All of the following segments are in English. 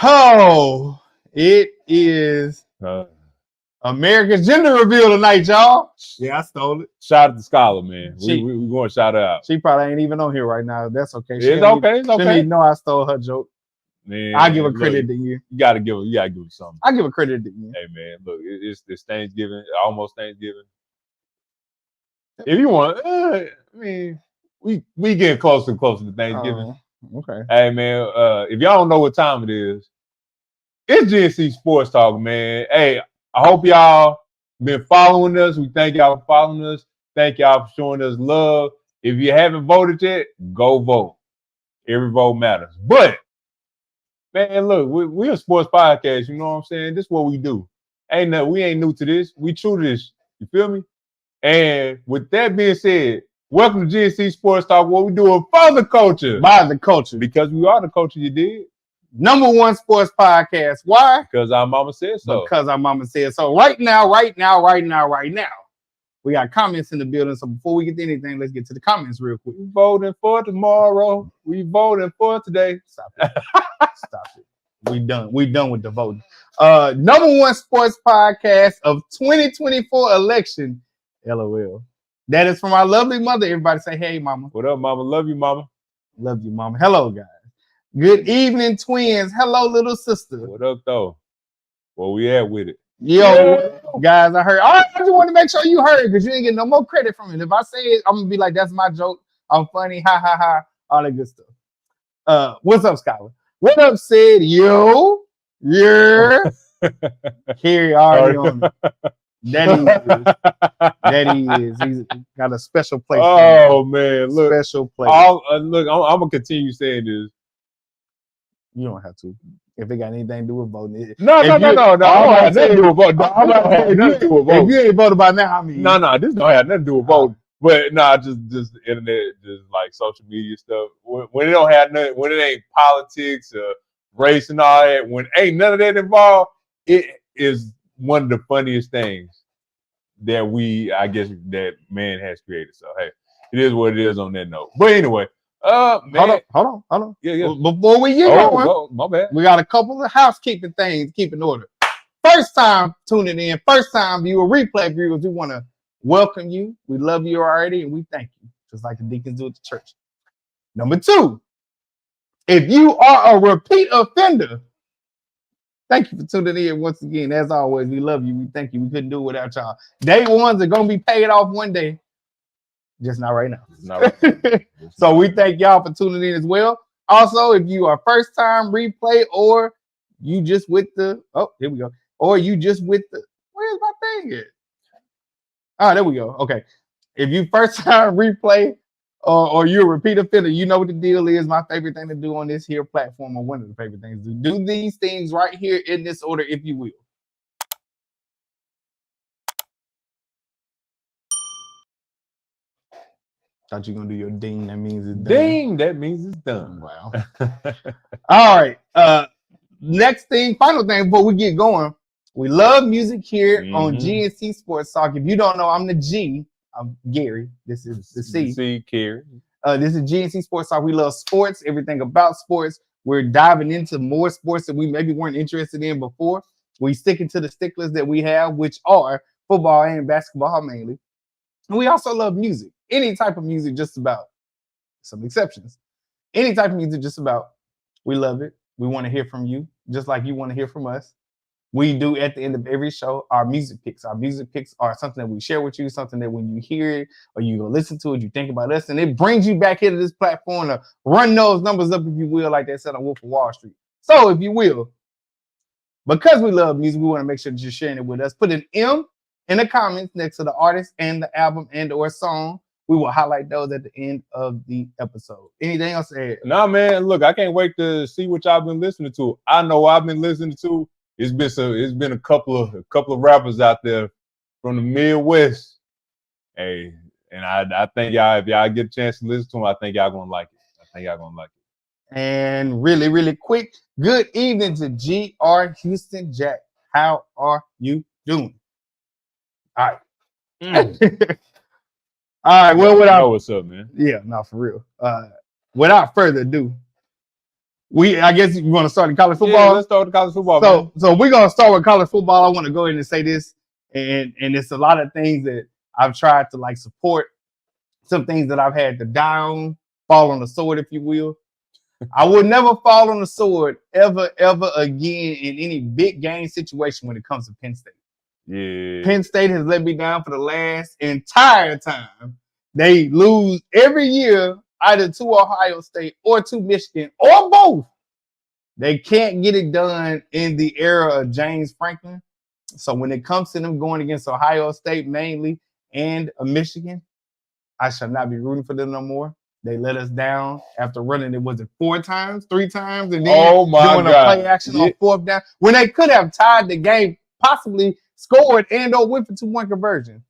Oh, it is America's gender reveal tonight, y'all. Yeah, I stole it. Shout out to Scholar, man. She- We going to shout her out. She probably ain't even on here right now. That's okay. It's okay. It's She okay. need to know I stole her joke. Man, I give her look, credit to you. You gotta give her something. I give her credit to you. Hey man, look, it's Thanksgiving, almost Thanksgiving. If you want, I mean, we getting closer and closer to Thanksgiving. Okay. Hey man, if y'all don't know what time it is, it's GNC Sports Talk, man. Hey, I hope y'all been following us. We thank y'all for following us. Thank y'all for showing us love. If you haven't voted yet, go vote. Every vote matters. But man, look, we're a sports podcast. You know what I'm saying? This is what we do. We ain't new to this. We true to this. You feel me? And with that being said, welcome to GNC Sports Talk. What we doing for the culture, By the culture, because we are the culture. You did. #1 sports podcast. Why? Because our mama said so. Because our mama said so. Right now, we got comments in the building. So before we get to anything, let's get to the comments real quick. We voting for tomorrow. We voting for today. Stop it. Stop it. We done. We done with the voting. #1 sports podcast of 2024 election. LOL. That is from our lovely mother. Everybody say, hey, mama. What up, mama? Love you, mama. Love you, mama. Hello, guys. Good evening, twins. Hello, little sister. What up, though? Where we at with it? Yo, guys, I heard. I just want to make sure you heard because you ain't getting no more credit from it. If I say it, I'm gonna be like, that's my joke. I'm funny. Ha ha ha. All that good stuff. What's up, Skylar? What up, Sid? Yo, yeah. Cary already on me. That he is. He's got a special place. Oh man, look. Special place. Look, I'm gonna continue saying this. You don't have to. If it got anything to do with voting. No. I don't have nothing to do with voting. If you ain't voted by now, I mean. No, this don't have nothing to do with voting. But just internet, just like social media stuff. When it don't have nothing, when it ain't politics or race and all that, when ain't none of that involved, it is one of the funniest things that that man has created. So hey, it is what it is on that note. But anyway. Man. Hold on. Yeah. Before we get going, my bad. We got a couple of housekeeping things to keep in order. First time tuning in, first time viewer, replay viewers, we want to welcome you. We love you already, and we thank you, just like the deacons do at the church. Number 2, if you are a repeat offender, thank you for tuning in once again. As always, we love you. We thank you. We couldn't do it without y'all. Day ones are going to be paid off one day. Just not right now. So we thank y'all for tuning in as well. Also, if you are first time replay or you just with the here we go. Or you just with the where's my thing at? Oh, there we go. Okay. If you first time replay or you're a repeat offender, you know what the deal is. My favorite thing to do on this here platform, or one of the favorite things to do these things right here in this order, if you will. Thought you were gonna do your ding. That means it's done. Ding. That means it's done. Wow. All right. Next thing, final thing before we get going. We love music here on GNC Sports Talk. If you don't know, I'm the G. I'm Gary. This is the C. C, Cary. This is GNC Sports Talk. We love sports, everything about sports. We're diving into more sports that we maybe weren't interested in before. We sticking to the sticklers that we have, which are football and basketball mainly. And we also love music. Any type of music, just about. Some exceptions. Any type of music, just about. We love it. We want to hear from you, just like you want to hear from us. We do at the end of every show our music picks. Our music picks are something that we share with you, something that when you hear it or you go listen to it, you think about us, and it brings you back into this platform to run those numbers up, if you will, like they said on Wolf of Wall Street. So, if you will, because we love music, we want to make sure that you're sharing it with us. Put an M in the comments next to the artist and the album and or song. We will highlight those at the end of the episode. Anything else to add? Nah, man. Look, I can't wait to see what y'all been listening to. I know I've been listening to. It's been a couple of rappers out there from the Midwest. Hey, and I think y'all, if y'all get a chance to listen to them, I think y'all gonna like it. And really, really quick, good evening to GR Houston Jack. How are you doing? All right. All right, well, what's up, man? Yeah, no, for real. Without further ado, I guess you want to start in college football. Yeah, let's start with college football. Man. So we're gonna start with college football. I want to go ahead and say this, and it's a lot of things that I've tried to like support. Some things that I've had to die on, fall on the sword, if you will. I will never fall on the sword ever again in any big game situation when it comes to Penn State. Yeah. Penn State has let me down for the last entire time. They lose every year either to Ohio State or to Michigan or both. They can't get it done in the era of James Franklin. So when it comes to them going against Ohio State mainly and Michigan, I shall not be rooting for them no more. They let us down after running it, was it 3 times, and then doing a play action on 4th down when they could have tied the game, possibly scored and or went for 2-1 conversion.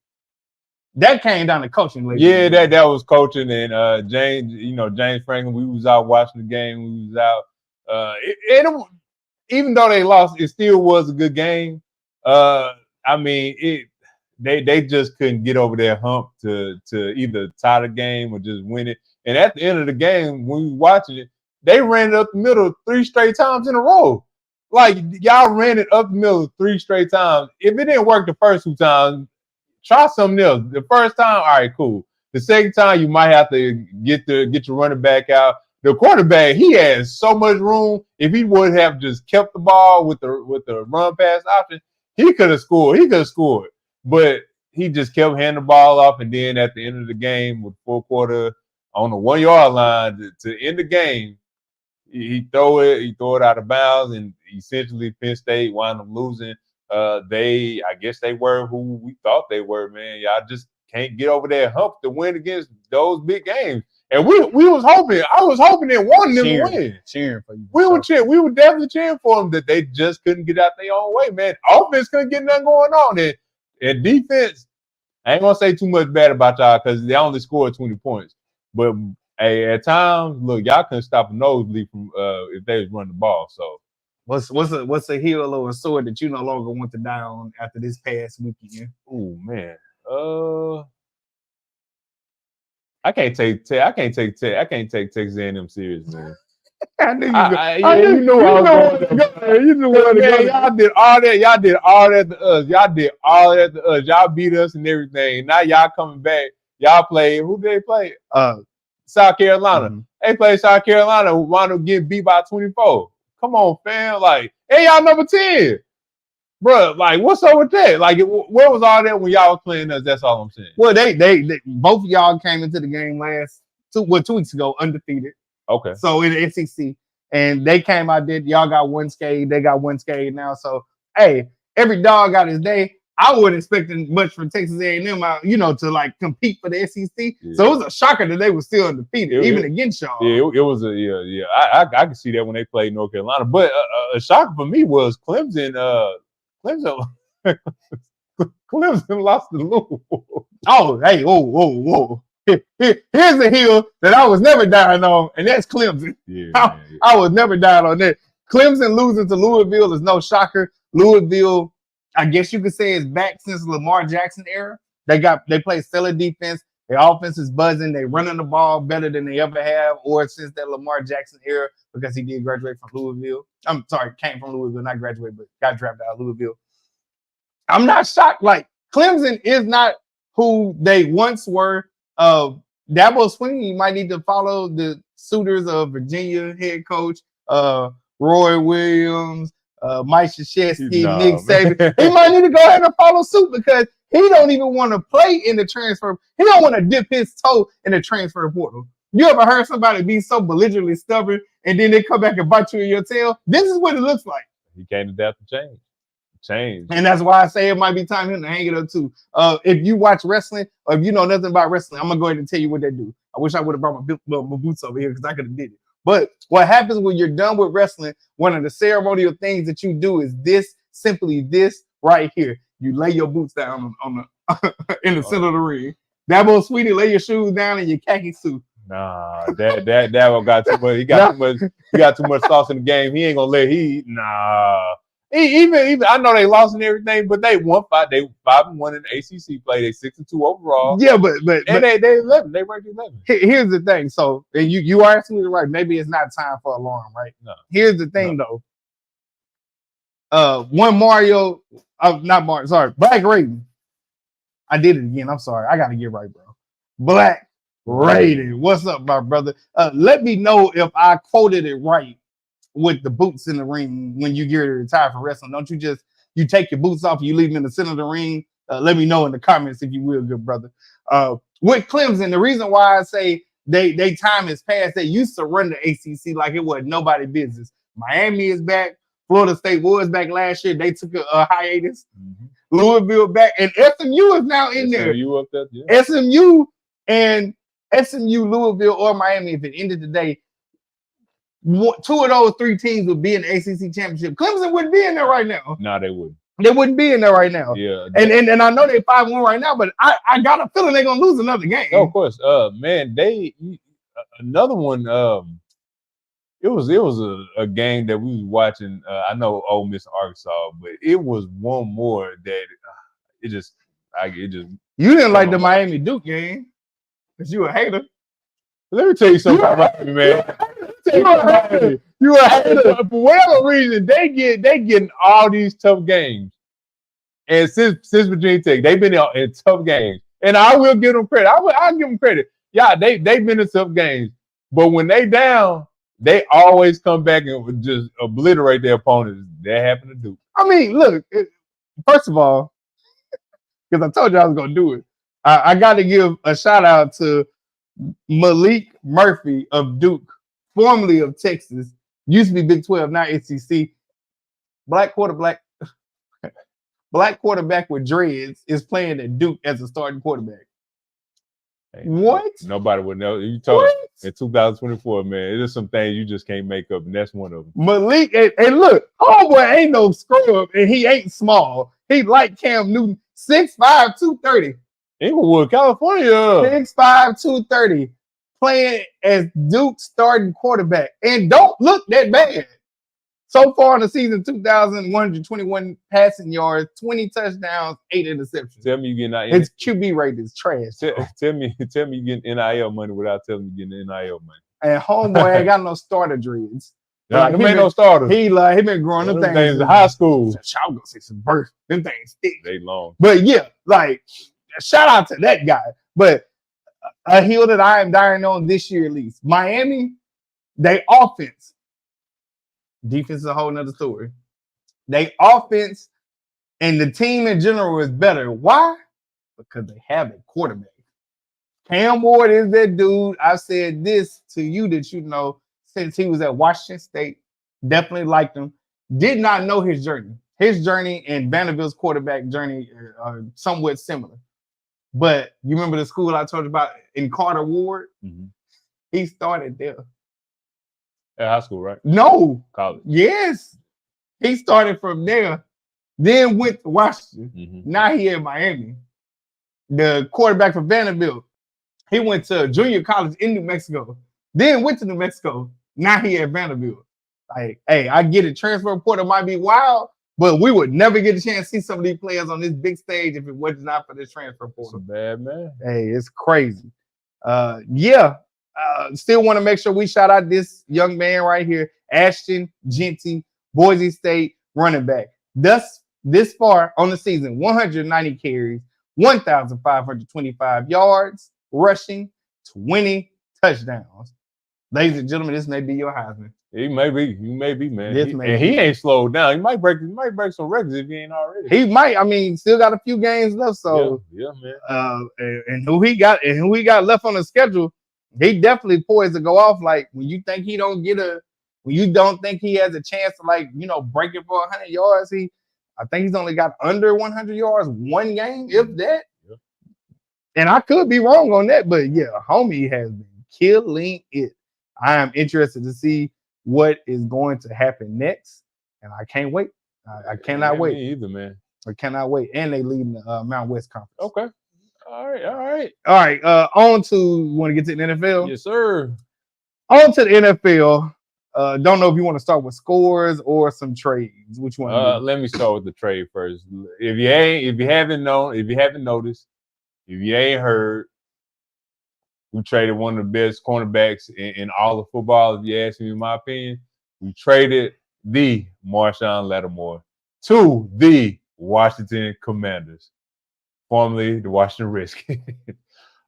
That came down to coaching. Yeah, that was coaching and James. James Franklin. We was out watching the game. We was out. Even though they lost, it still was a good game. I mean, they just couldn't get over their hump to either tie the game or just win it. And at the end of the game, when we were watching it, they ran it up the middle 3 straight times in a row. Like, y'all ran it up the middle 3 straight times. If it didn't work the first 2 times, try something else. The first time, all right, cool. The second time, you might have to get your running back out. The quarterback, he has so much room. If he would have just kept the ball with the run pass option, he could have scored. But he just kept handing the ball off, and then at the end of the game, with 4th quarter on the 1-yard line to end the game, he throw it out of bounds, and essentially Penn State wound up losing. I guess they were who we thought they were, man. Y'all just can't get over that hump to win against those big games. And we was hoping. I was hoping they wanted them to win. Cheering for you. We were definitely cheering for them that they just couldn't get out their own way, man. Offense couldn't get nothing going on. And defense, I ain't gonna say too much bad about y'all because they only scored 20 points. But hey, at times, look, y'all couldn't stop a nosebleed from if they was running the ball. So what's a heel or a sword that you no longer want to die on after this past weekend? Oh man. I can't take Texas A&M serious, man. I knew you know I was going to go. Y'all did all that. Y'all did all that to us. Y'all beat us and everything. Now y'all coming back. Y'all play. Who did they play? South Carolina. Mm-hmm. They played South Carolina. Who wound up getting beat by 24. Come on, fam. Like, hey, y'all number 10. Bro, like, what's up with that? Like, where was all that when y'all was playing us? That's all I'm saying. Well, they both of y'all came into the game 2 weeks ago undefeated. Okay. So in the SEC, and they came out there. Y'all got 1 skate. They got 1 skate now. So hey, every dog got his day. I wasn't expecting much from Texas A&M, to like compete for the SEC. Yeah. So it was a shocker that they were still undefeated, even against y'all. Yeah, it was I could see that when they played North Carolina. But a shocker for me was Clemson. Clemson lost to Louisville. Oh, hey, whoa. Here's a hill that I was never dying on, and that's Clemson. Yeah, I was never dying on that. Clemson losing to Louisville is no shocker. Louisville, I guess you could say, is back since the Lamar Jackson era. They play stellar defense. Their offense is buzzing. They running the ball better than they ever have, or since that Lamar Jackson era, because he did graduate from Louisville. I'm sorry, came from Louisville, not graduate, but got drafted out of Louisville. I'm not shocked. Like, Clemson is not who they once were. Dabo Swinney might need to follow the suitors of Virginia head coach Roy Williams, Mike Krzyzewski, Nick Saban. He might need to go ahead and follow suit because he don't even want to play in the transfer. He don't want to dip his toe in the transfer portal. You ever heard somebody be so belligerently stubborn and then they come back and bite you in your tail? This is what it looks like. He can't adapt to change. And that's wwhy I say it might be time for him to hang it up too. If you watch wrestling or if you know nothing about wrestling, I'm going to go ahead and tell you what they do. I wish I would have brought my boots over here because I could have did it. But what happens when you're done with wrestling, one of the ceremonial things that you do is simply this right here. You lay your boots down on the in the center of the ring. Dabo Swinney, lay your shoes down in your khaki suit. Nah, that one got too much. He got too much sauce in the game. He ain't gonna let Nah. Even I know they lost and everything, but they won 5. They 5-1 in the ACC play. They 6-2 overall. Yeah, but they 11. They ranked 11. Here's the thing. So, and you are absolutely right. Maybe it's not time for alarm, right? No. Here's the thing, though. One Mario, not Mario. Sorry, Black Raven. I did it again. I'm sorry. I gotta get right, bro. Black Raven. What's up, my brother? Let me know if I quoted it right with the boots in the ring when you get to retire from wrestling. Don't you just take your boots off and you leave them in the center of the ring? Let me know in the comments if you will, good brother. With Clemson, the reason why I say they time has passed, they used to run the ACC like it was nobody business. Miami is back. Florida State was back last year. They took a hiatus. Mm-hmm. Louisville back, and SMU is now in there. SMU up there, yeah. SMU, Louisville, or Miami. If it ended today, 2 of those 3 teams would be in the ACC championship. Clemson wouldn't be in there right now. No, they wouldn't. They wouldn't be in there right now. Yeah, and I know they 5-1 right now, but I got a feeling they're gonna lose another game. Oh, of course. Man, another one. It was a game that we was watching. I know Ole Miss and Arkansas, but it was one more that you didn't like the Miami Duke game because you a hater. Let me tell you something about me, man. You a hater. For whatever reason, they getting all these tough games. And since Virginia Tech, they've been in tough games. And I will give them credit. I'll give them credit. Yeah, they've been in tough games. But when they down, they always come back and just obliterate their opponents. That happened to Duke. I mean, look, first of all, because I told you I was going to do it, I got to give a shout out to Malik Murphy of Duke, formerly of Texas, used to be Big 12, now SEC. Black quarterback with dreads is playing at Duke as a starting quarterback. Hey, what? Nobody would know. You told in 2024, man. It is some things you just can't make up, and that's one of them. Malik, and look, homeboy ain't no scrub, and he ain't small. He like Cam Newton, 6'5", 230. Inglewood, California. 6'5", 230, playing as Duke's starting quarterback, and don't look that bad. So far in the season, 2,121 passing yards, 20 touchdowns, 8 interceptions. Tell me you getting that. His QB rate is trash. Tell me you getting NIL money without telling me you getting NIL money. And homeboy ain't got no starter dreads. Nah, he ain't no starter. He been growing them things in high school. I was gonna say some birth. Them things thick. They long. But yeah, like shout out to that guy. But a hill that I am dying on this year at least. Miami, they offense. Defense is a whole nother story. They offense and the team in general is better. Why? Because they have a quarterback. Cam Ward is that dude. I said this to you that you know since he was at Washington State. Definitely liked him. Did not know his journey. His journey and Vanderbilt's quarterback journey are somewhat similar. But you remember the school I told you about in Carter Ward? Mm-hmm. He started there. At high school, right? No. College. Yes. He started from there, then went to Washington. Mm-hmm. Now he in Miami. The quarterback for Vanderbilt, he went to junior college in New Mexico, then went to New Mexico. Now he at Vanderbilt. Like, hey, I get it. Transfer portal might be wild, but we would never get a chance to see some of these players on this big stage if it was not for this transfer portal. That's a bad man. Hey, it's crazy. Still want to make sure we shout out this young man right here, Ashton Genty, Boise State running back. Thus, this far on the season, 190 carries, 1,525 yards, rushing, 20 touchdowns. Ladies and gentlemen, this may be your Heisman. He may be, man. He ain't slowed down. He might break some records if he ain't already. He might. I mean, still got a few games left. So yeah, man. And who he got left on the schedule, he definitely poised to go off. Like when you think he don't when you don't think he has a chance to break it for 100 yards, I think he's only got under 100 yards one game, if that. Yeah. And I could be wrong on that, but yeah, homie has been killing it. I am interested to see what is going to happen next, and I can't wait. I cannot wait. Me either, man. I cannot wait. And they lead in the Mountain West Conference. Okay. All right. On to, want to get to the NFL? Yes, sir. On to the NFL. Don't know if you want to start with scores or some trades. Which one? Let me start with the trade first. If you haven't noticed, if you ain't heard, we traded one of the best cornerbacks in all of football. If you ask me, in my opinion, we traded the Marshawn Lattimore to the Washington Commanders, formerly the Washington Redskins.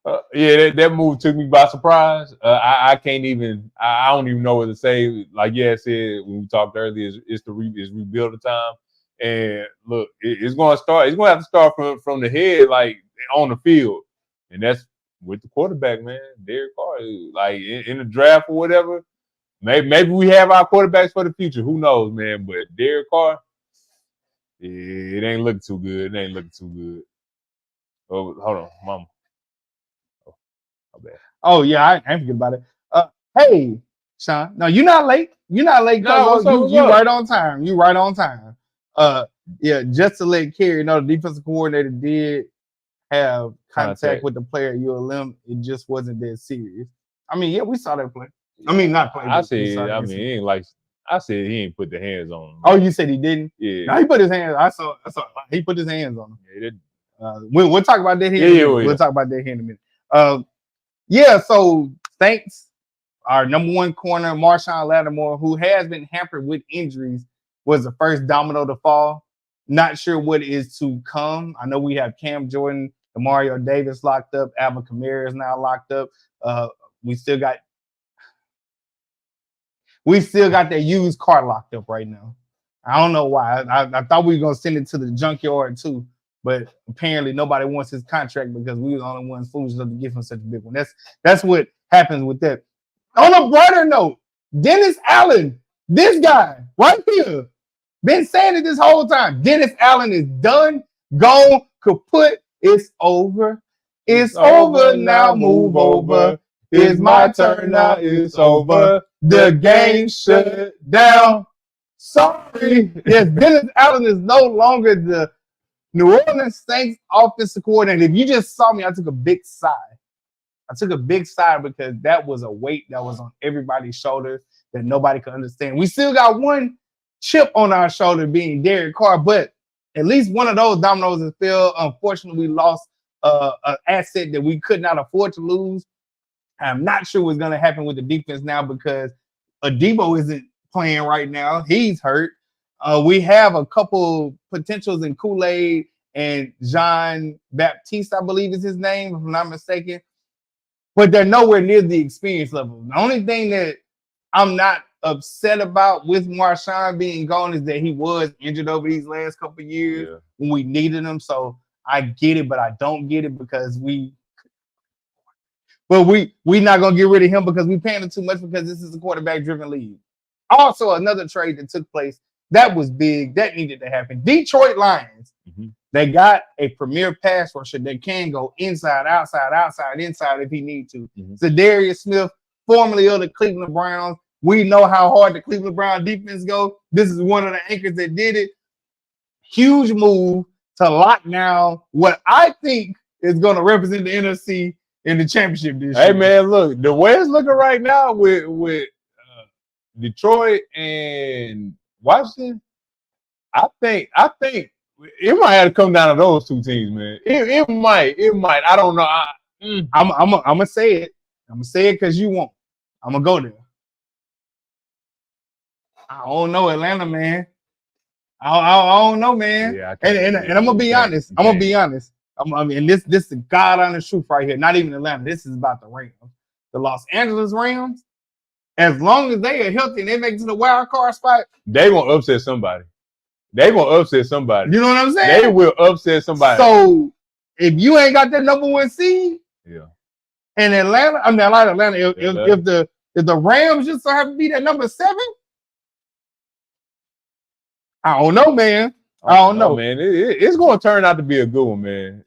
That move took me by surprise. I can't even. I don't even know what to say. Like I said when we talked earlier, it's rebuild time. And look, it's going to start. It's going to have to start from the head, like on the field, and that's with the quarterback, man. Derek Carr, like in the draft or whatever. Maybe we have our quarterbacks for the future. Who knows, man? But Derek Carr, it ain't looking too good. It ain't looking too good. Oh, hold on, Mama. Oh yeah, I ain't forget about it. Hey, Sean. No, you're not late. You're not late. No, you right on time. You right on time. Yeah, just to let Cary know, the defensive coordinator did have contact with the player at ULM. It just wasn't that serious. I mean, yeah, we saw that play. I mean, not play. I said, he ain't like. I said he ain't put the hands on him. Oh, you said he didn't? Yeah. No, he put his hands. I saw. He put his hands on him. Yeah, we'll talk about that here. We'll talk about that here in a minute. Yeah. So thanks. Our number one corner, Marshawn Lattimore, who has been hampered with injuries, was the first domino to fall. Not sure what is to come. I know we have Cam Jordan, Mario Davis locked up. Alvin Kamara is now locked up. We still got that used car locked up right now. I don't know why. I thought we were gonna send it to the junkyard too, but apparently nobody wants his contract because we were the only ones foolish enough to give him such a big one. That's what happens with that. On a brighter note, Dennis Allen, this guy right here, been saying it this whole time. Dennis Allen is done, gone, kaput. It's over. It's over now. Move over. It's my turn now. It's over. The game shut down. Sorry. Yes, Dennis Allen is no longer the New Orleans Saints offensive coordinator. If you just saw me, I took a big sigh. Because that was a weight that was on everybody's shoulders that nobody could understand. We still got one chip on our shoulder being Derek Carr, but at least one of those dominoes has fell. Unfortunately, we lost an asset that we could not afford to lose. I'm not sure what's going to happen with the defense now because Adebo isn't playing right now. He's hurt. We have a couple potentials in Kool-Aid and Jean Baptiste, I believe is his name, if I'm not mistaken. But they're nowhere near the experience level. The only thing that I'm not upset about with Marshawn being gone is that he was injured over these last couple of years when we needed him. So I get it, but I don't get it because we not gonna get rid of him because we paying him too much because this is a quarterback-driven league. Also, another trade that took place that was big that needed to happen. Detroit Lions. They got a premier pass rusher that can go inside, outside, inside if he need to. Zadarius Smith, formerly of the Cleveland Browns. We know how hard the Cleveland Brown defense go. This is one of the anchors that did it. Huge move to lock down what I think is going to represent the NFC in the championship this year. Hey, man, look, the way it's looking right now with Detroit and Washington, I think it might have to come down to those two teams, man. It might. I don't know. I'm gonna say it. I'm gonna say it because you won't. I'm gonna go there. I don't know, Atlanta, man. I don't know, man. Yeah, and I'm gonna be honest. I mean, this is the God honest truth right here. Not even Atlanta. This is about the Rams, the Los Angeles Rams. As long as they are healthy and they make it to the wild card spot, they gonna upset somebody. You know what I'm saying? They will upset somebody. So if you ain't got that number one seed, in Atlanta, I mean, I like Atlanta. If the Rams just so happen to be that number 7, I don't know, man. I don't know, man. It's going to turn out to be a good one, man.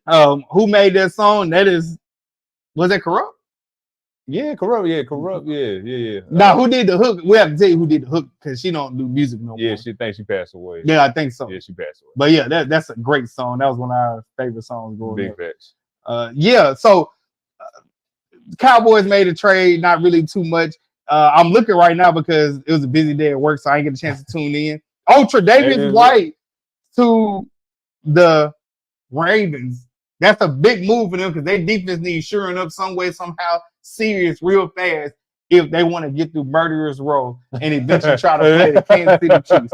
Who made that song? Was it Corrupt? Yeah, Corrupt. Yeah. Now, who did the hook? We have to tell you who did the hook because she don't do music no more. Yeah, she thinks she passed away. Yeah, I think so. Yeah, she passed away. But yeah, that's a great song. That was one of our favorite songs growing up. Big facts. So Cowboys made a trade, not really too much. I'm looking right now because it was a busy day at work, so I didn't get a chance to tune in. Oh, Tre'Davious White to the Ravens. That's a big move for them because their defense needs shoring up some way, somehow, serious, real fast if they want to get through Murderer's Row and eventually try to play the Kansas City Chiefs.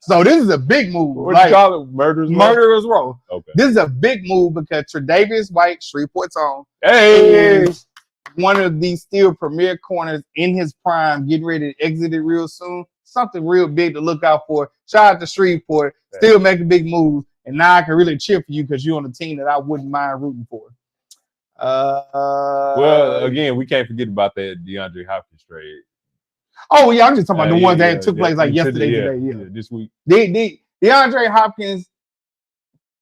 So this is a big move. What you call it? Murderer's Row. Okay. This is a big move because Tre'Davious White, Shreveport's own, is one of these still premier corners in his prime, getting ready to exit it real soon. Something real big to look out for. Shout out to Shreveport, still making big moves. And now I can really cheer for you because you're on a team that I wouldn't mind rooting for. Well, again, we can't forget about that DeAndre Hopkins trade. Oh, yeah, I'm just talking about the ones that took place like yesterday, today. This week. DeAndre Hopkins,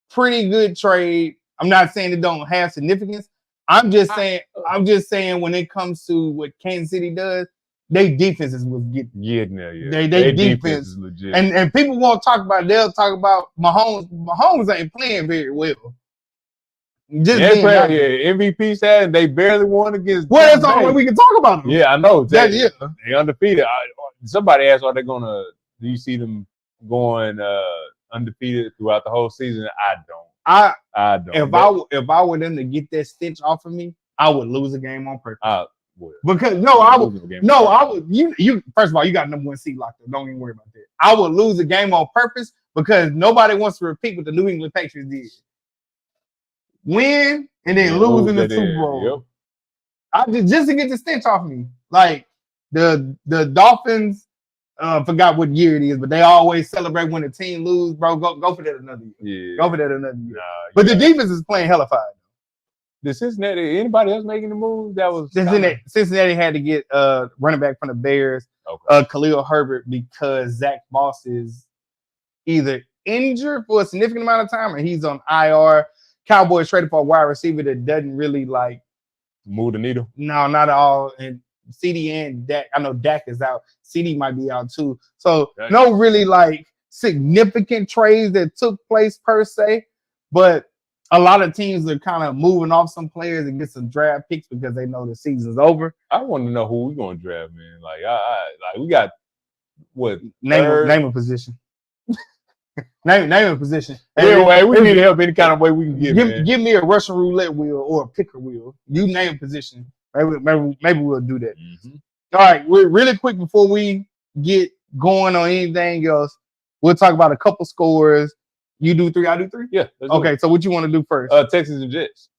pretty good trade. I'm not saying it don't have significance. I'm just saying when it comes to what Kansas City does, they defenses was getting there. Yeah. They defense is legit. And people won't talk about it. They'll talk about Mahomes. Mahomes ain't playing very well. MVP said they barely won against. Well, that's the only way we can talk about them. Yeah, I know. They undefeated. Somebody asked, are they gonna? Do you see them going undefeated throughout the whole season? I don't. I don't. If I were them to get that stench off of me, I would lose a game on purpose. Because I would. You first of all, you got number 1 seed locked up. Don't even worry about that. I would lose a game on purpose because nobody wants to repeat what the New England Patriots did. Win and then lose in the Super Bowl. Yep. Just to get the stench off me. Like the Dolphins, forgot what year it is, but they always celebrate when the team lose, bro. Go for that another year. Yeah. Go for that another year. But the defense is playing hella fine. Did Cincinnati, anybody else making the move? That was Cincinnati had to get running back from the Bears, Khalil Herbert, because Zach Moss is either injured for a significant amount of time or he's on IR. Cowboys traded for a wide receiver that doesn't really like move the needle. No, not at all. And CD and Dak, I know Dak is out. CD might be out too. So no really like significant trades that took place per se, but a lot of teams are kind of moving off some players and get some draft picks because they know the season's over. I want to know who we're going to draft, man. Like, we got what? Name a position. name a position. Anyway, we need help any kind of way we can give me a Russian roulette wheel or a picker wheel. You name a position. Maybe we'll do that. Mm-hmm. All right, we're really quick before we get going on anything else. We'll talk about a couple scores. You do 3, I do 3? Yeah. Okay, so what you want to do first? Texans and Jets.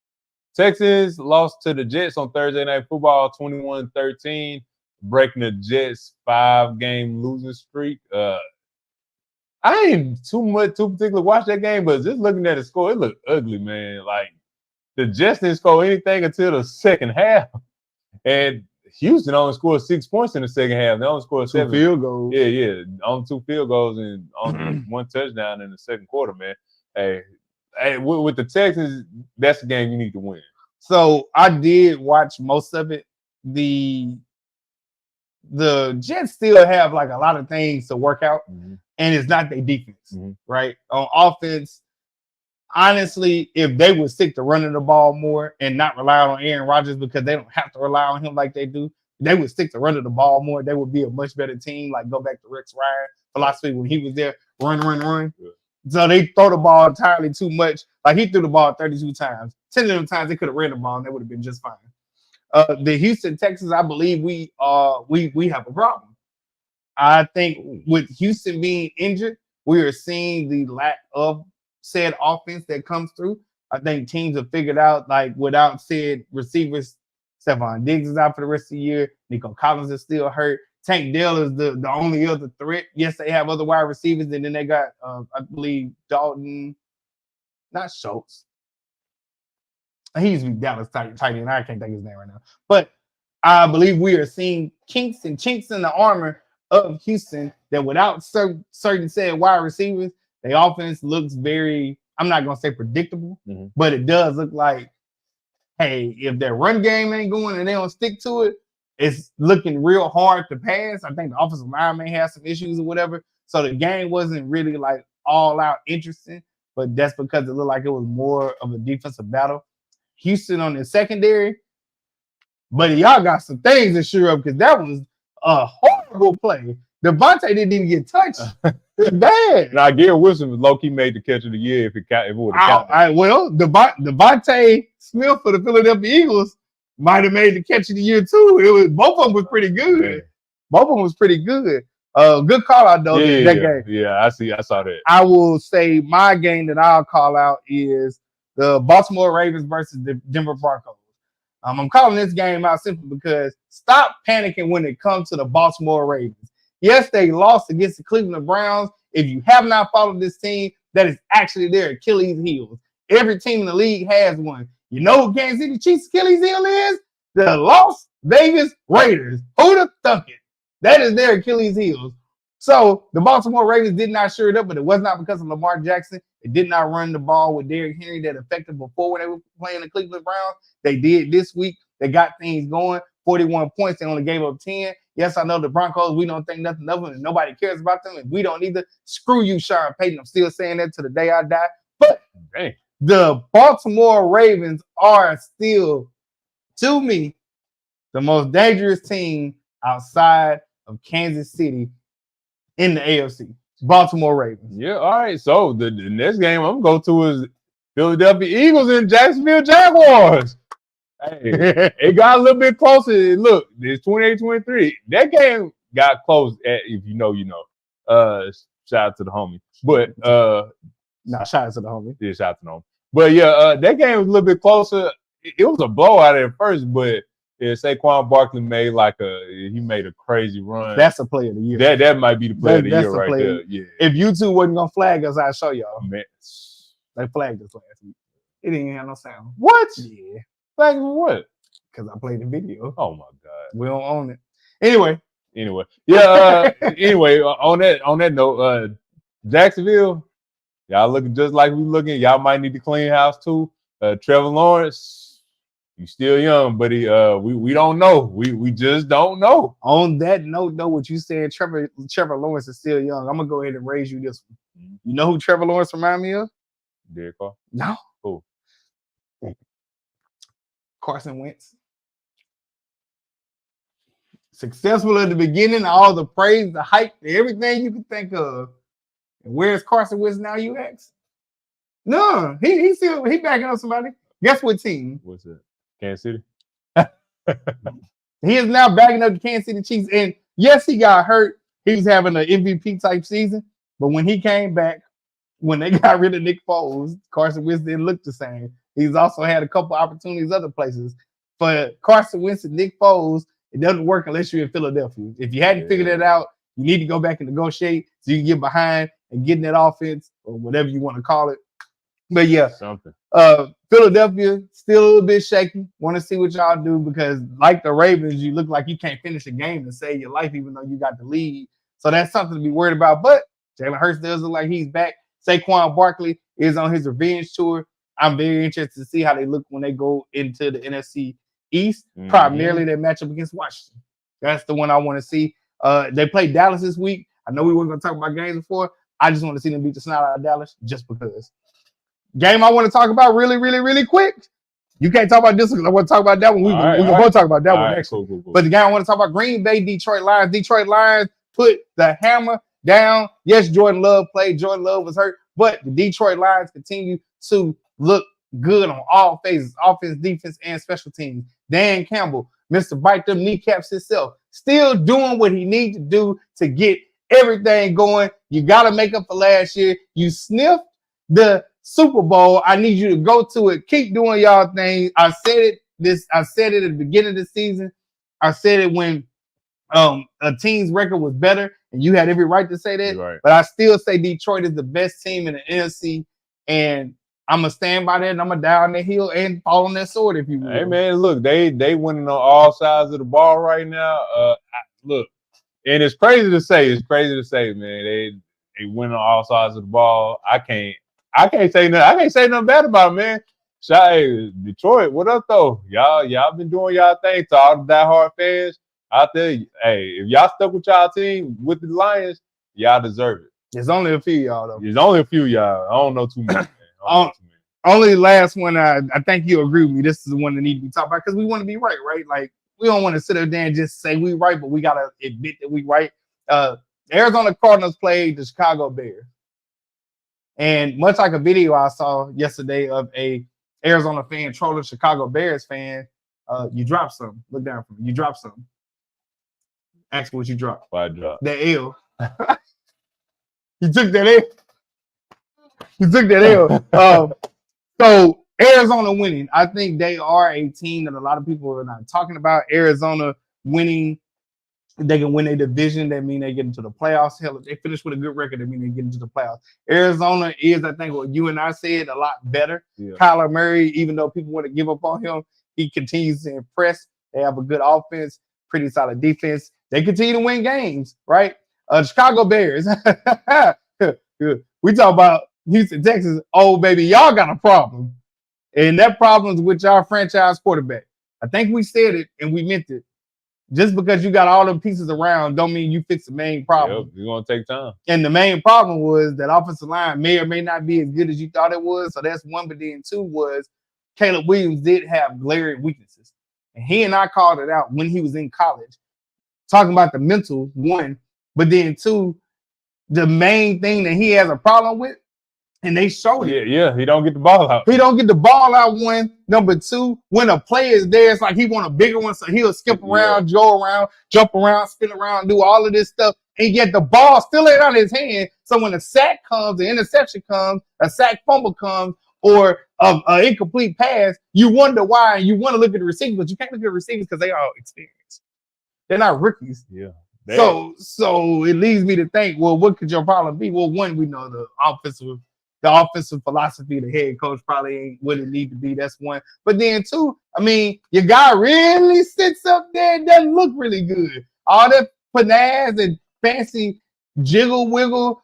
Texans lost to the Jets on Thursday Night Football 21-13, breaking the Jets' 5-game losing streak. I ain't too particular watch that game, but just looking at the score, it looked ugly, man. Like, the Jets didn't score anything until the second half. And Houston only scored 6 points in the second half. They only scored 7 field goals. Yeah. Only 2 field goals and only 1 touchdown in the second quarter, man. Hey, with the Texans, that's the game you need to win. So I did watch most of it. The Jets still have like a lot of things to work out, and it's not their defense, right? On offense, honestly, if they would stick to running the ball more and not rely on Aaron Rodgers because they don't have to rely on him like they do, they would stick to running the ball more. They would be a much better team. Like go back to Rex Ryan philosophy when he was there, run. Yeah. So they throw the ball entirely too much. Like he threw the ball 32 times. 10 of them times they could have ran the ball and they would have been just fine. The Houston Texans, I believe we have a problem. I think with Houston being injured, we are seeing the lack of said offense that comes through. I think teams have figured out, like, without said receivers, Stephon Diggs is out for the rest of the year. Nico Collins is still hurt. Tank Dell is the only other threat. Yes, they have other wide receivers, and then they got, I believe, Dalton, not Schultz. He used to be Dallas tight end. I can't think of his name right now. But I believe we are seeing kinks and chinks in the armor of Houston that without certain said wide receivers, their offense looks very, I'm not going to say predictable, but it does look like, hey, if their run game ain't going and they don't stick to it, it's looking real hard to pass. I think the offensive line may have some issues or whatever. So the game wasn't really like all out interesting, but that's because it looked like it was more of a defensive battle. Houston on the secondary, but y'all got some things to sure up because that was a horrible play. Devontae didn't even get touched. It's bad. Now, Gary Wilson was low-key made the catch of the year if it would have counted. Well, Devontae Smith for the Philadelphia Eagles might have made the catch of the year too. Both of them was pretty good. Man. Both of them was pretty good. Good call out though. That game. Yeah, I saw that. I will say my game that I'll call out is the Baltimore Ravens versus the Denver Broncos. I'm calling this game out simply because stop panicking when it comes to the Baltimore Ravens. Yes, they lost against the Cleveland Browns. If you have not followed this team, that is actually their Achilles heel. Every team in the league has one. You know who Kansas City Chiefs' Achilles heel is? The Las Vegas Raiders. Who'd have thunk it? That is their Achilles heel. So the Baltimore Ravens did not shore it up, but it was not because of Lamar Jackson. They did not run the ball with Derrick Henry that affected before when they were playing the Cleveland Browns. They did this week. They got things going. 41 points. They only gave up 10. Yes, I know the Broncos, we don't think nothing of them, and nobody cares about them, and we don't either. Screw you, Sean Payton. I'm still saying that to the day I die. But the Baltimore Ravens are still, to me, the most dangerous team outside of Kansas City in the AFC. Baltimore Ravens. Yeah, all right. So the next game I'm going to go to is Philadelphia Eagles and Jacksonville Jaguars. Hey, it got a little bit closer. Look, it's 28-23. That game got close. If you know, you know. Shout out to the homie. But shout out to the homie. Yeah, shout out to the homie. But yeah, that game was a little bit closer. It was a blowout at first, but Saquon Barkley made a crazy run. That's a play of the year. That might be the play of the year right there. Yeah. If YouTube wasn't gonna flag us, I'll show y'all. Man. They flagged us last week. It didn't have no sound. What? Yeah. Flagged what? Because I played the video. Oh my God. We don't own it. Anyway. Yeah. Anyway, on that note, Jacksonville, y'all looking just like we looking. Y'all might need to clean house too. Trevor Lawrence, he's still young, but we don't know. We just don't know. On that note, though, what you said, Trevor Lawrence is still young. I'm gonna go ahead and raise you this one. You know who Trevor Lawrence remind me of? Derek Carr? No. Who? Carson Wentz. Successful at the beginning, all the praise, the hype, everything you can think of. And where's Carson Wentz now, you ask? No, he backing up somebody. Guess what team? What's that? Kansas City? He is now backing up the Kansas City Chiefs. And yes, he got hurt. He was having an MVP type season. But when he came back, when they got rid of Nick Foles, Carson Wentz didn't look the same. He's also had a couple opportunities other places. For Carson Wentz and Nick Foles, it doesn't work unless you're in Philadelphia. If you hadn't figured that out, you need to go back and negotiate so you can get behind and get in that offense or whatever you want to call it. But yeah, Philadelphia still a little bit shaky. Want to see what y'all do because, like the Ravens, you look like you can't finish a game and save your life, even though you got the lead. So that's something to be worried about. But Jalen Hurts does look like he's back. Saquon Barkley is on his revenge tour. I'm very interested to see how they look when they go into the NFC East. Mm-hmm. Primarily their matchup against Washington. That's the one I want to see. They played Dallas this week. I know we weren't going to talk about games before. I just want to see them beat the snot out of Dallas just because. Game I want to talk about really, really, really quick. You can't talk about this one because I want to talk about that one. We're going to talk about that one next. Cool. But the game I want to talk about, Green Bay, Detroit Lions. Detroit Lions put the hammer down. Yes, Jordan Love played. Jordan Love was hurt. But the Detroit Lions continue to look good on all phases, offense, defense, and special teams. Dan Campbell, Mr. Bite Them Kneecaps himself, still doing what he needs to do to get everything going. You got to make up for last year. You sniffed the Super Bowl. I need you to go to it. Keep doing y'all thing. I said it at the beginning of the season. I said it when a team's record was better, and you had every right to say that. Right. But I still say Detroit is the best team in the NFC, and I'm gonna stand by that, and I'm gonna die on that hill and fall on that sword, if you will. Hey man, look, they winning on all sides of the ball right now. Look, and it's crazy to say, man. They win on all sides of the ball. I can't say nothing. I can't say nothing bad about it, man. Hey, Detroit, what up though? Y'all been doing y'all thing to all the diehard fans out there. Hey, if y'all stuck with y'all team with the Lions, y'all deserve it. There's only a few y'all though. There's only a few y'all. I don't know too much. Only last one. I think you agree with me. This is the one that needs to be talked about because we want to be right? Like we don't want to sit there and just say we right, but we gotta admit that we right. Arizona Cardinals played the Chicago Bears. And much like a video I saw yesterday of a Arizona fan trolling Chicago Bears fan, you dropped something. Look down for me. You dropped something. Ask what you dropped. What I dropped? That L. You took that L. You took that L. So Arizona winning. I think they are a team that a lot of people are not talking about. Arizona winning. They can win a division. That mean they get into the playoffs. Hell, if they finish with a good record, that mean they get into the playoffs. Arizona is, I think, what you and I said, a lot better. Yeah. Kyler Murray, even though people want to give up on him, he continues to impress. They have a good offense, pretty solid defense. They continue to win games, right? Chicago Bears. We talk about Houston, Texas. Oh, baby, y'all got a problem. And that problem is with our franchise quarterback. I think we said it and we meant it. Just because you got all the pieces around don't mean you fix the main problem. Yep, it's going to take time. And the main problem was that offensive line may or may not be as good as you thought it was. So that's one. But then two was Caleb Williams did have glaring weaknesses. And he and I called it out when he was in college. Talking about the mental, one. But then two, the main thing that he has a problem with, and they showed it. Yeah, he don't get the ball out. He don't get the ball out, one. Number two, when a play is there, it's like he want a bigger one, so he'll skip around, go around, jump around, spin around, do all of this stuff, and yet the ball still ain't out of his hand. So when a sack comes, the interception comes, a sack fumble comes, or an incomplete pass, you wonder why, and you want to look at the receivers, but you can't look at the receivers because they are experienced. They're not rookies. Yeah. So it leads me to think, well, what could your problem be? Well, one, we know the offensive philosophy, the head coach probably ain't what it need to be. That's one. But then two, I mean, your guy really sits up there and doesn't look really good. All that panache and fancy jiggle, wiggle,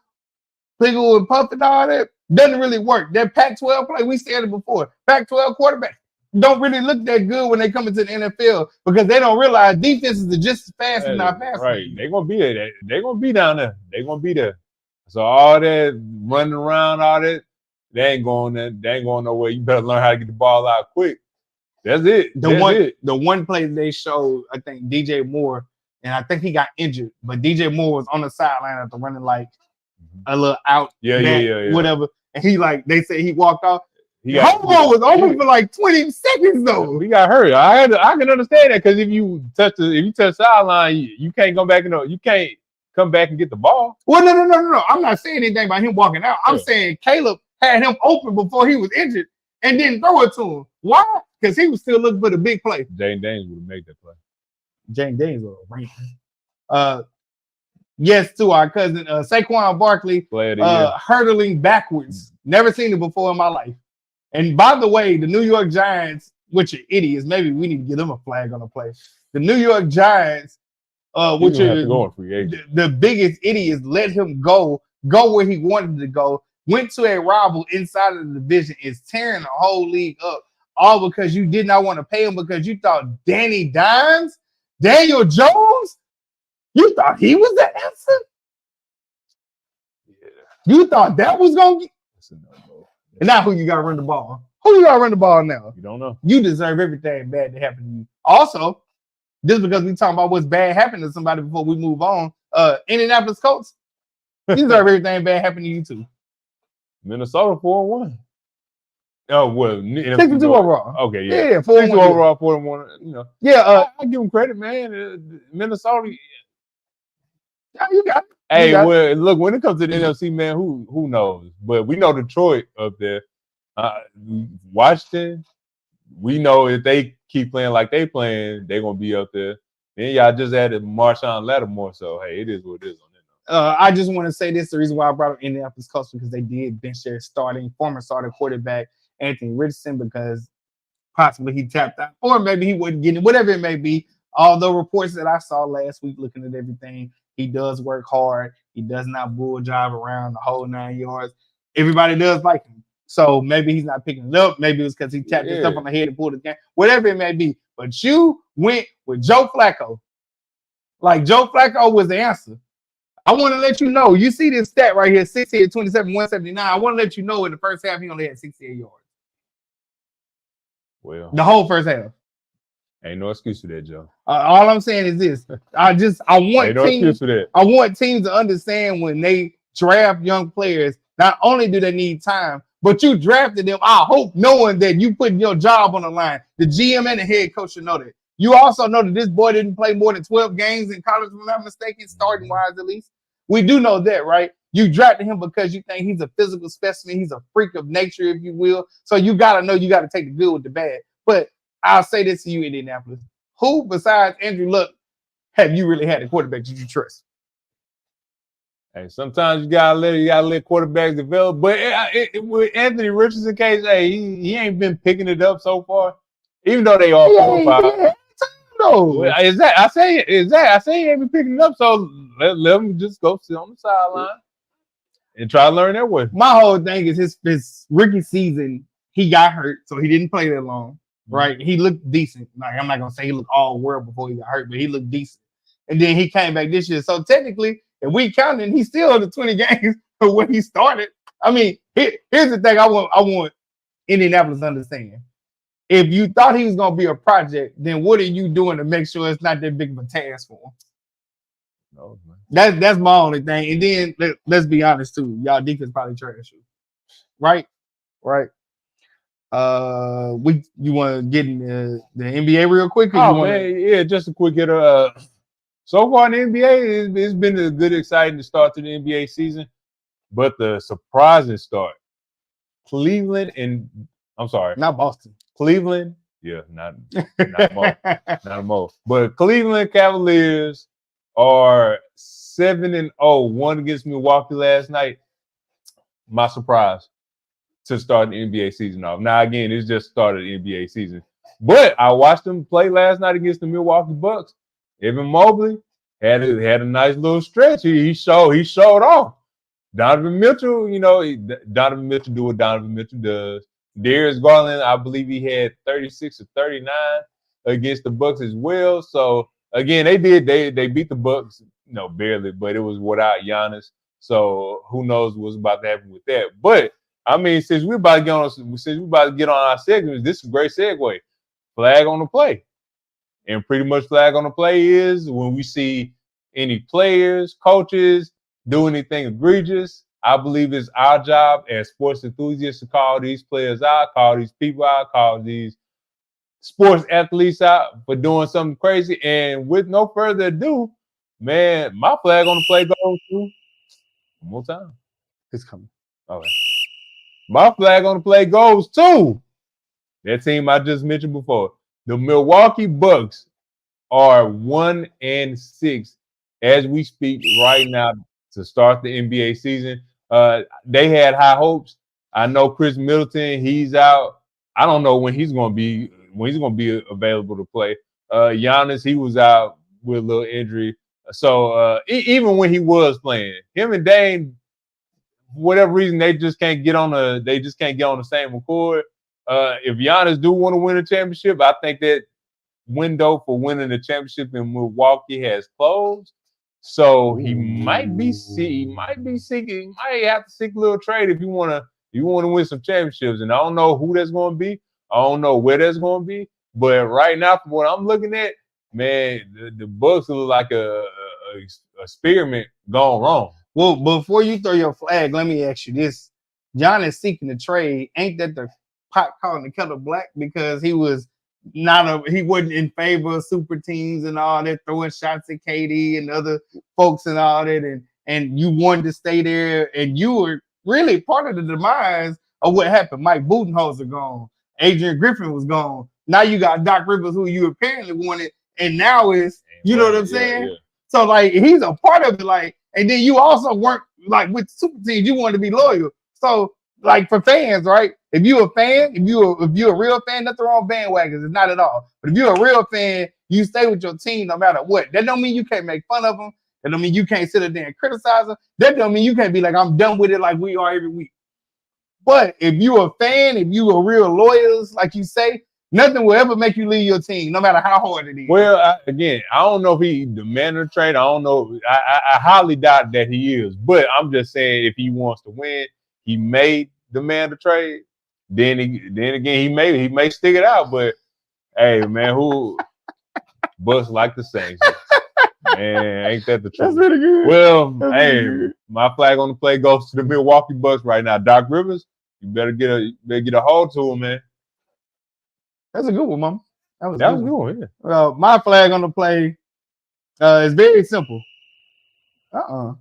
piggle, and puff and all that doesn't really work. That Pac-12 play, we said it before. Pac-12 quarterback don't really look that good when they come into the NFL because they don't realize defenses are just as fast and not fast. Right. They're going to be there. They're going to be down there. They're going to be there. So all that running around, all that, they ain't going nowhere. You better learn how to get the ball out quick. That's it. The one play they showed, I think DJ Moore, and I think he got injured, but DJ Moore was on the sideline after running like a little out, whatever. And they said he walked off. Homo was open for like 20 seconds though. He got hurt. I can understand that because if you touch the sideline, you can't come back you can't come back and get the ball. Well, no. I'm not saying anything about him walking out. I'm saying Caleb had him open before he was injured and didn't throw it to him. Why? Because he was still looking for the big play. Jane Danes would have made that play. Jane Danes would have ran. Yes, to our cousin Saquon Barkley hurtling backwards. Never seen it before in my life. And by the way, the New York Giants, which are idiots, maybe we need to give them a flag on the play. The New York Giants, which are the biggest idiots, let him go where he wanted to go, went to a rival inside of the division, is tearing the whole league up, all because you did not want to pay him because you thought Daniel Jones, you thought he was the answer? Yeah. You thought that was going to get... And now who you got to run the ball? Who you got to run the ball now? You don't know. You deserve everything bad to happen to you. Also, just because we talking about what's bad happened to somebody before we move on, Indianapolis Colts, you deserve everything bad happened to you too. Minnesota 4-1. Oh, well, 62 overall. Okay, yeah. Yeah, 4-1 overall, 4-1. You know. Yeah, I give them credit, man. Minnesota. Yeah, you got it. Hey, well, look, when it comes to the NFC, man, who knows? But we know Detroit up there. Washington, we know if they keep playing like they playing, they're gonna be up there. Then y'all just added Marshawn Lattimore, so hey, it is what it is on that. I just want to say this: the reason why I brought up Indianapolis Colts because they did bench their former starting quarterback Anthony Richardson because possibly he tapped out, or maybe he wouldn't get it, whatever it may be. Although reports that I saw last week, looking at everything. He does work hard. He does not bull jive around the whole 9 yards. Everybody does like him. So maybe he's not picking it up. Maybe it's because he tapped himself on the head and pulled it down. Whatever it may be. But you went with Joe Flacco. Like Joe Flacco was the answer. I want to let you know. You see this stat right here, 68, 27, 179. I want to let you know in the first half, he only had 68 yards. Well. The whole first half. Ain't no excuse for that, Joe. All I'm saying is this: Ain't no excuse for that. I want teams to understand when they draft young players. Not only do they need time, but you drafted them. I hope knowing that you putting your job on the line. The GM and the head coach should know that. You also know that this boy didn't play more than 12 games in college, if I'm not mistaken, starting wise at least. We do know that, right? You drafted him because you think he's a physical specimen. He's a freak of nature, if you will. So you got to know you got to take the good with the bad. But I'll say this to you, Indianapolis. Who besides Andrew Luck have you really had a quarterback that you trust? Hey, sometimes you gotta let quarterbacks develop. But with Anthony Richardson case, hey, he ain't been picking it up so far. Even though they all 4-5. No. I say he ain't been picking it up, so let him just go sit on the sideline and try to learn that way. My whole thing is his rookie season, he got hurt, so he didn't play that long. Right? He looked decent. Like, I'm not gonna say he looked all world before he got hurt, but he looked decent. And then he came back this year. So technically, if we counted, he's still in the 20 games when he started. I mean, here's the thing I want Indianapolis to understand. If you thought he was gonna be a project, then what are you doing to make sure it's not that big of a task for him? No, man. That's my only thing. And then let's be honest too. Y'all defense probably trash you. Right? Right. You want to get in the NBA real quick? Man, yeah, just a quick hitter. So far in the NBA, it's been a good, exciting start to the NBA season, but the surprising start, Cleveland and I'm sorry, not Boston. Cleveland, yeah, not Mo, but Cleveland Cavaliers are 7-0, won against Milwaukee last night. My surprise to start the NBA season off. Now, again, it's just started the NBA season. But I watched them play last night against the Milwaukee Bucks. Evan Mobley had a nice little stretch. He showed off. Donovan Mitchell, Donovan Mitchell do what Donovan Mitchell does. Darius Garland, I believe he had 36 or 39 against the Bucks as well. So again, they beat the Bucks, barely, but it was without Giannis. So who knows what's about to happen with that. But I mean, since we're about to get on our segments, this is a great segue. Flag on the play. And pretty much flag on the play is when we see any players, coaches do anything egregious. I believe it's our job as sports enthusiasts to call these players out, call these people out, call these sports athletes out for doing something crazy. And with no further ado, man, my flag on the play goes to one more time. It's coming. All right. My flag on the play goes to that team I just mentioned before. The Milwaukee Bucks are 1-6 as we speak right now to start the NBA season. They had high hopes. I know Chris Middleton, he's out. I don't know when he's going to be available to play. Giannis, he was out with a little injury. So even when he was playing, him and Dame, for whatever reason, they just can't get on the same accord. If Giannis do want to win a championship, I think that window for winning the championship in Milwaukee has closed. So he might have to seek a little trade if you want to win some championships. And I don't know who that's going to be. I don't know where that's going to be. But right now, from what I'm looking at, man, the Bucks look like a experiment gone wrong. Well, before you throw your flag, let me ask you this. John is seeking a trade. Ain't that the pot calling the kettle black? Because he wasn't in favor of super teams and all that, throwing shots at KD and other folks and all that, and you wanted to stay there, and you were really part of the demise of what happened. Mike Budenholzer gone. Adrian Griffin was gone. Now you got Doc Rivers, who you apparently wanted, and now is, you know what I'm saying? Yeah. So, like, he's a part of it, like, and then you also weren't, like, with super teams, you wanted to be loyal. So, like, for fans, right? If you're a fan, if you're a real fan, nothing wrong with bandwagons. It's not at all. But if you're a real fan, you stay with your team no matter what. That don't mean you can't make fun of them. That don't mean you can't sit there and criticize them. That don't mean you can't be like, I'm done with it like we are every week. But if you're a fan, if you are real loyals, like you say, nothing will ever make you leave your team, no matter how hard it is. Well, I don't know if he demanded a trade. I don't know. I highly doubt that he is. But I'm just saying, if he wants to win, he may demand a trade. Then again, he may stick it out. But hey, man, who bust like the Saints. Man, ain't that the truth? That's really good. Well, That's hey, really good. my flag on the play goes to the Milwaukee Bucks right now. Doc Rivers, you better get a hold to him, man. That's a good one, Mom. That was That a was good a good one. one, yeah. Well, my flag on the play is very simple. That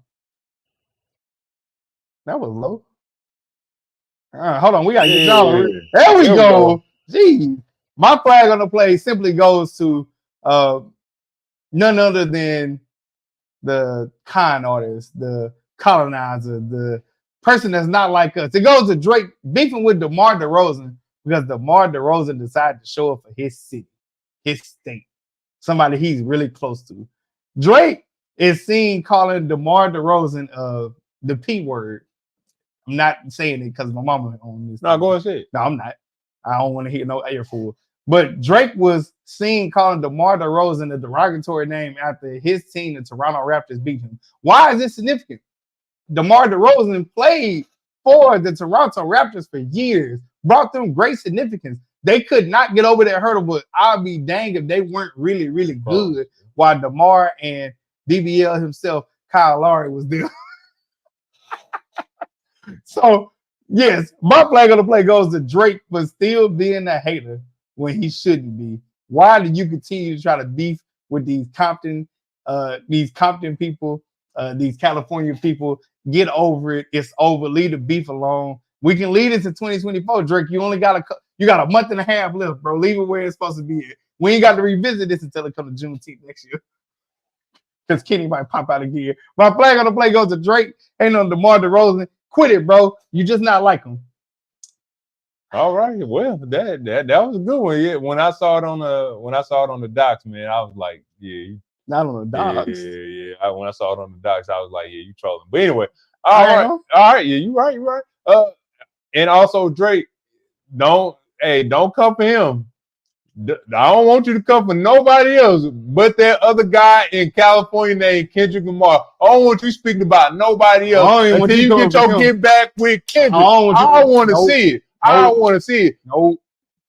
was low. Hold on, we gotta get y'all. Yeah. There we There we go. go. Gee, my flag on the play simply goes to none other than the con artist, the colonizer, the person that's not like us. It goes to Drake beefing with DeMar DeRozan because DeMar DeRozan decided to show up for his city, his state, somebody he's really close to. Drake is seen calling DeMar DeRozan the P word. I'm not saying it because my mama on this. No, go ahead and say it. No, I'm not. I don't want to hear no airful. But Drake was seen calling DeMar DeRozan a derogatory name after his team, the Toronto Raptors, beat him. Why is this significant? DeMar DeRozan played for the Toronto Raptors for years, brought them great significance. They could not get over that hurdle, but I'll be dang if they weren't really, really good while DeMar and BBL himself, Kyle Lowry, was there. So, yes, my flag on the play goes to Drake for still being a hater when he shouldn't be. Why do you continue to try to beef with these Compton people, these California people? Get over it. It's over. Leave the beef alone. We can lead into 2024, Drake. You only got a month and a half left, bro. Leave it where it's supposed to be. We ain't got to revisit this until it comes to Juneteenth next year. Because Kenny might pop out again. My flag on the play goes to Drake. Ain't on DeMar DeRozan. Quit it, bro. You just not like him. All right. Well, that was a good one. Yeah. When I saw it on the docs, man, I was like, yeah. Not on the dogs. Yeah. When I saw it on the docs, I was like, yeah, you trolling. But anyway, all right. Yeah, you right. And also Drake, don't come for him. I don't want you to come for nobody else but that other guy in California named Kendrick Lamar. I don't want you speaking about nobody else until you get your get back with Kendrick. I want to see it. I want to see it. Nope.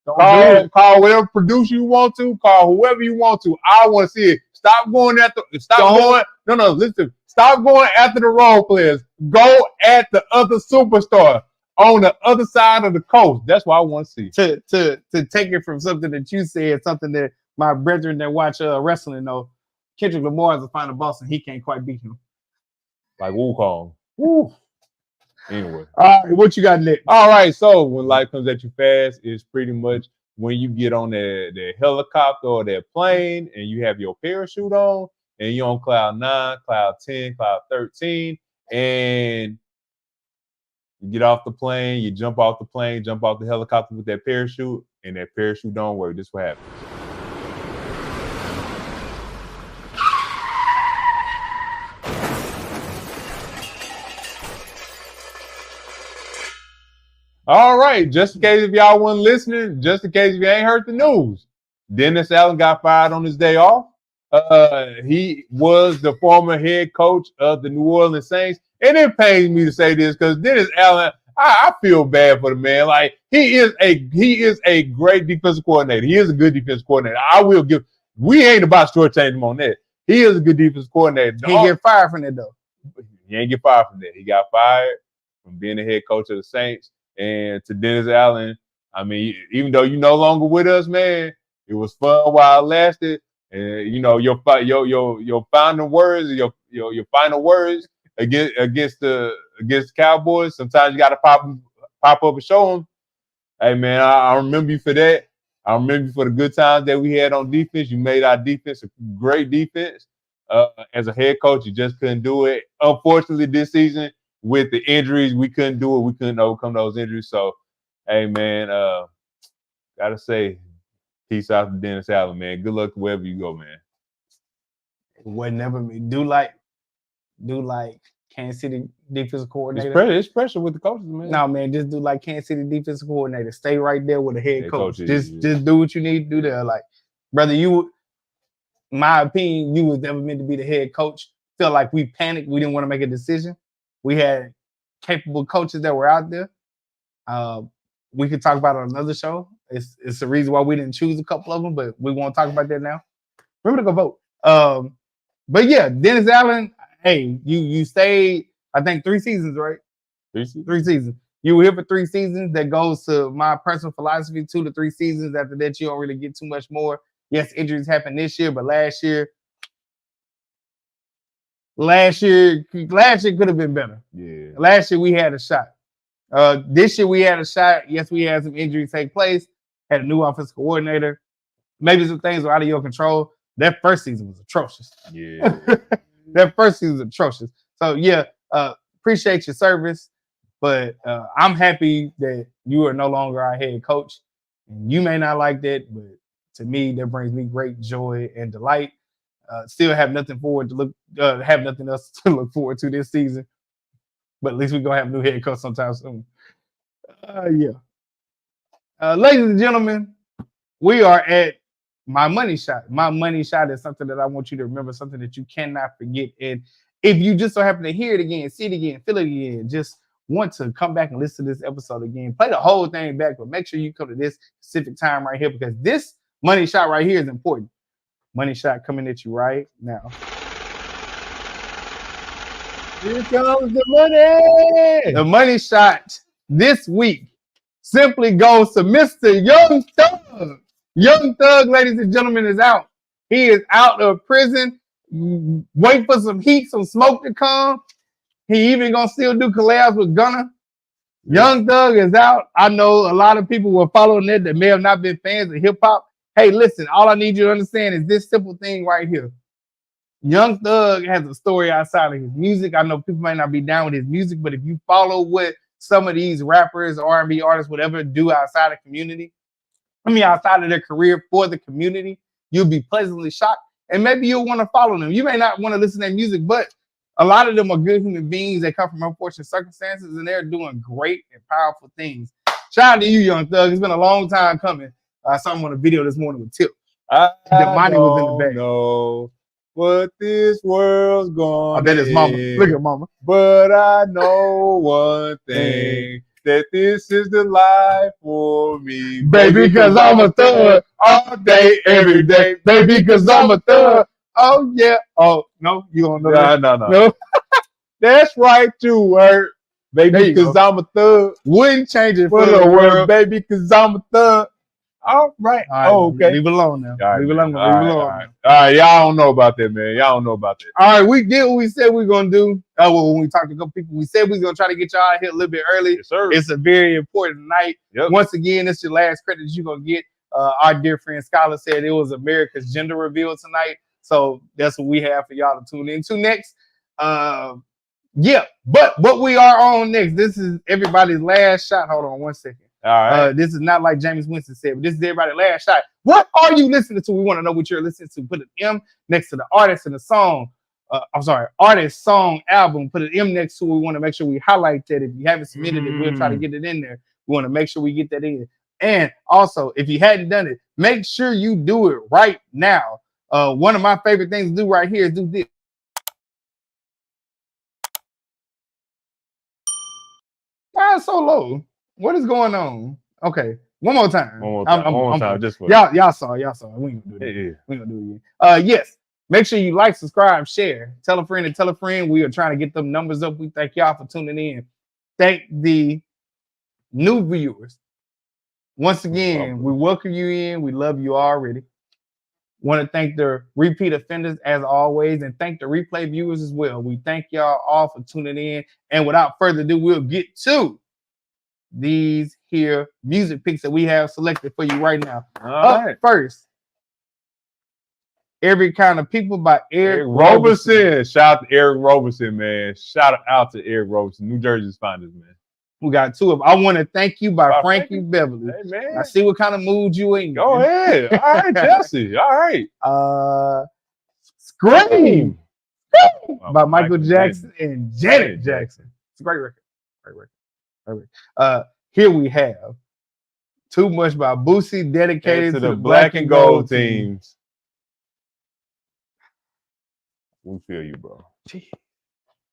Call whatever producer you want to. Call whoever you want to. I want to see it. Stop going after. Listen. Stop going after the role players. Go at the other superstar on the other side of the coast. That's what I want to see. To take it from something that you said, something that my brethren that watch wrestling know, Kendrick Lamar is a final boss and he can't quite beat him. Like Wukong. Woo. Anyway. All right, what you got next? All right, so when life comes at you fast, it's pretty much when you get on that helicopter or that plane and you have your parachute on and you're on cloud 9, cloud 10, cloud 13, and you get off the plane, you jump off the plane, jump off the helicopter with that parachute, and that parachute don't work. This is what happens. All right, just in case if y'all wasn't listening, just in case if you ain't heard the news, Dennis Allen got fired on his day off. He was the former head coach of the New Orleans Saints. And it pains me to say this because Dennis Allen, I feel bad for the man. Like he is a great defensive coordinator. He is a good defensive coordinator. We ain't about to shortchange him on that. He is a good defensive coordinator. He get fired from that though. He ain't get fired from that. He got fired from being the head coach of the Saints. And to Dennis Allen, I mean, even though you're no longer with us, man, it was fun while it lasted. And your final words, your final words against the Cowboys. Sometimes you got to pop up and show them. Hey man, I remember you for that. I remember you for the good times that we had on defense. You made our defense a great defense. As a head coach, you just couldn't do it. Unfortunately, this season with the injuries, we couldn't do it. We couldn't overcome those injuries. So, hey man, gotta say, peace out to Dennis Allen, man. Good luck wherever you go, man. It would never be. Do like Kansas City defensive coordinator. It's pressure with the coaches, man. No, man, just do like Kansas City defensive coordinator. Stay right there with the head coach. Just do what you need to do there. Like, brother, my opinion, you was never meant to be the head coach. Felt like we panicked. We didn't want to make a decision. We had capable coaches that were out there. We could talk about it on another show. It's the reason why we didn't choose a couple of them, but we won't talk about that now. Remember to go vote. But yeah, Dennis Allen. Hey, you stayed. I think 3 seasons, right? 3 seasons. You were here for 3 seasons. That goes to my personal philosophy. 2 to 3 seasons. After that, you don't really get too much more. Yes, injuries happened this year, but last year could have been better. Yeah. Last year we had a shot. This year we had a shot. Yes, we had some injuries take place. Had a new offensive coordinator. Maybe some things were out of your control. That first season was atrocious. Yeah. That first season was atrocious. So yeah, appreciate your service, but I'm happy that you are no longer our head coach. And you may not like that, but to me, that brings me great joy and delight. Still have nothing have nothing else to look forward to this season. But at least we're gonna have a new head coach sometime soon. Yeah. Ladies and gentlemen, we are at my money shot. My money shot is something that I want you to remember, something that you cannot forget. And if you just so happen to hear it again, see it again, feel it again, just want to come back and listen to this episode again, play the whole thing back, but make sure you come to this specific time right here because this money shot right here is important. Money shot coming at you right now. Here comes the money. The money shot this week simply goes to Mr. Young Thug. Young Thug, ladies and gentlemen, is out. He is out of prison. Wait for some heat, some smoke to come. He even gonna still do collabs with Gunna. Young Thug is out. I know a lot of people were following that may have not been fans of hip hop. Hey, listen, all I need you to understand is this simple thing right here. Young Thug has a story outside of his music. I know people might not be down with his music, but if you follow what some of these rappers, R&B artists, whatever, do outside of community, outside of their career for the community, you'll be pleasantly shocked. And maybe you'll want to follow them. You may not want to listen to their music, but a lot of them are good human beings that come from unfortunate circumstances, and they're doing great and powerful things. Shout out to you, Young Thug. It's been a long time coming. I saw him on a video this morning with Tip. The money was in the bag. Know what this world's going. I bet it's mama. Look at mama. But I know one thing. That this is the life for me. Baby, cause I'm a thug all day, every day. Baby, cause I'm a thug. Oh, yeah. Oh, no, you don't know that? No. That's right, you word. Baby, cause I'm a thug. Wouldn't change it for the world. Baby, cause I'm a thug. All right. Okay. Leave it alone now. Leave it alone. All right. Y'all don't know about that, man. Y'all don't know about that. All right. We did what we said we were going to do. When we talked to a couple people, we said we were going to try to get y'all out here a little bit early. Yes, sir. It's a very important night. Yep. Once again, it's your last credit you're going to get. Our dear friend Scholar said it was America's gender reveal tonight. So that's what we have for y'all to tune into next. Yeah. But what we are on next, this is everybody's last shot. Hold on 1 second. All right. This is not like James Winston said, but this is everybody's last shot. What are you listening to? We want to know what you're listening to. Put an M next to the artist and the song. Artist, song, album. Put an M next to it. We want to make sure we highlight that. If you haven't submitted it, we'll try to get it in there. We want to make sure we get that in. And also, if you hadn't done it, make sure you do it right now. One of my favorite things to do right here is do this. Why is so low? What is going on? Okay, one more time. One more time. Just for y'all saw. We ain't gonna do that. Yeah. We ain't gonna do it again. Yes. Make sure you like, subscribe, share, tell a friend and tell a friend. We are trying to get them numbers up. We thank y'all for tuning in. Thank the new viewers. Once again, we welcome you in. We love you already. Want to thank the repeat offenders as always, and thank the replay viewers as well. We thank y'all all for tuning in. And without further ado, we'll get to these here music picks that we have selected for you right now. Up first, Every Kind of People by Eric Roberson. Shout out to Eric Roberson, man. Shout out to Eric Roberson, New Jersey's finest, man. We got 2 of them. I Want to Thank You by Frankie Beverly. Hey, man. I see what kind of mood you in. Go ahead. All right, Chelsea. All right. Scream by Michael Jackson and Janet Jackson. It's a great record. Here we have Too Much by Boosie, dedicated to the black and gold teams. We feel you, bro.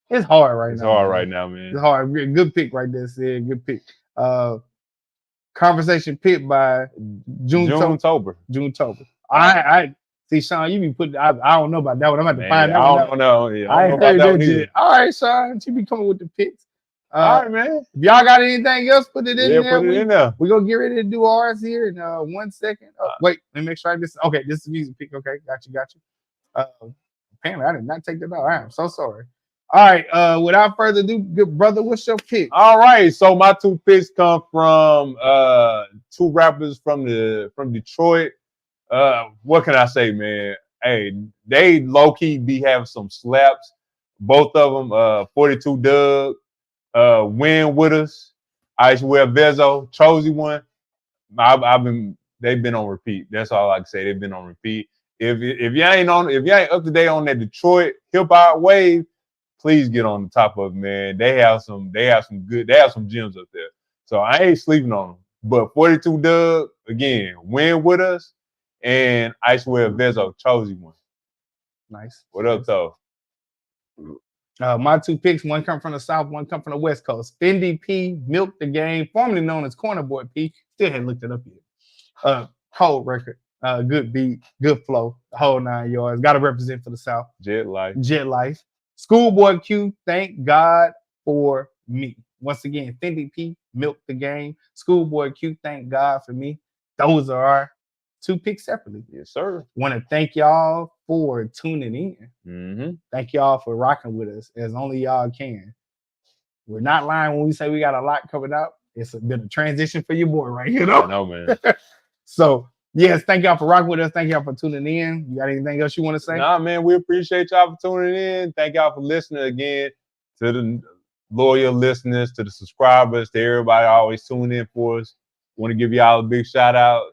It's hard right now. It's hard right now, man. It's hard. Good pick right there, Sid. Good pick. Conversation Pit by June Tober. I See, Sean, you be putting. I don't know about that one. I'm about to Man, find that I one don't out. know. Yeah, I I don't know ain't about heard that that one either. yet. All right, Sean, you be coming with the picks. All right, man. If y'all got anything else, put it in Yeah, there. put it in there. We gonna get ready to do ours here in 1 second. Oh, wait, let me make sure I this. Okay, this is music pick. Okay, got you. Apparently I did not take that out. I am so sorry. All right, without further ado, good brother, what's your pick? All right, so my 2 picks come from 2 rappers from Detroit. What can I say, man? Hey, they low key be having some slaps. Both of them, 42 Doug, Win With Us, I Swear Vezo, Chosen One. They've been on repeat. That's all I can say. They've been on repeat. If you ain't up to date on that Detroit hip hop wave, please get on the top of it, man. They have some gems up there. So I ain't sleeping on them. But 42 Doug, again, Win With Us, and I Swear Vezo, Chosen One. Nice. What up, though? My 2 picks, one come from the South, one come from the West Coast. Fendi P, Milk the Game, formerly known as Corner Boy P. Still hadn't looked it up yet. Whole record, good beat, good flow, the whole 9 yards. Got to represent for the South. Jet Life. Schoolboy Q, Thank God for Me. Once again, Fendi P, Milk the Game. Schoolboy Q, Thank God for Me. Those are our 2 picks separately. Yes, sir. Want to thank y'all for tuning in. Mm-hmm. Thank y'all for rocking with us as only y'all can. We're not lying when we say we got a lot coming out. It's been a transition for your boy right here, though. I know, man. So, yes, thank y'all for rocking with us. Thank y'all for tuning in. You got anything else you want to say? Nah, man, we appreciate y'all for tuning in. Thank y'all for listening again, to the loyal listeners, to the subscribers, to everybody always tuning in for us. Want to give y'all a big shout out,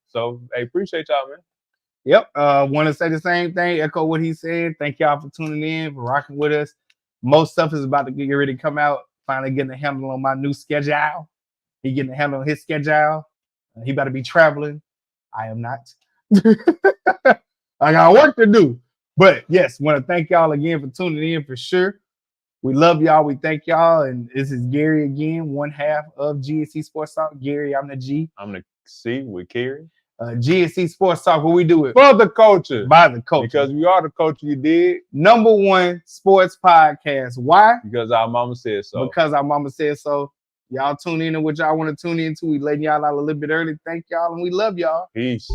So, hey, appreciate y'all, man. Yep. Want to say the same thing, echo what he said. Thank y'all for tuning in, for rocking with us. Most stuff is about to get ready to come out. Finally getting a handle on my new schedule. He getting a handle on his schedule. He better be traveling. I am not. I got work to do. But yes, want to thank y'all again for tuning in for sure. We love y'all. We thank y'all. And this is Gary again, one half of GSC Sports Talk. Gary, I'm the G. I'm the C with Cary. GSC Sports Talk, where we do it for the culture. By the culture. Because we are the culture, you dig? #1 sports podcast. Why? Because our mama said so. Because our mama said so. Y'all tune in to what y'all want to tune into. We letting y'all out a little bit early. Thank y'all, and we love y'all. Peace.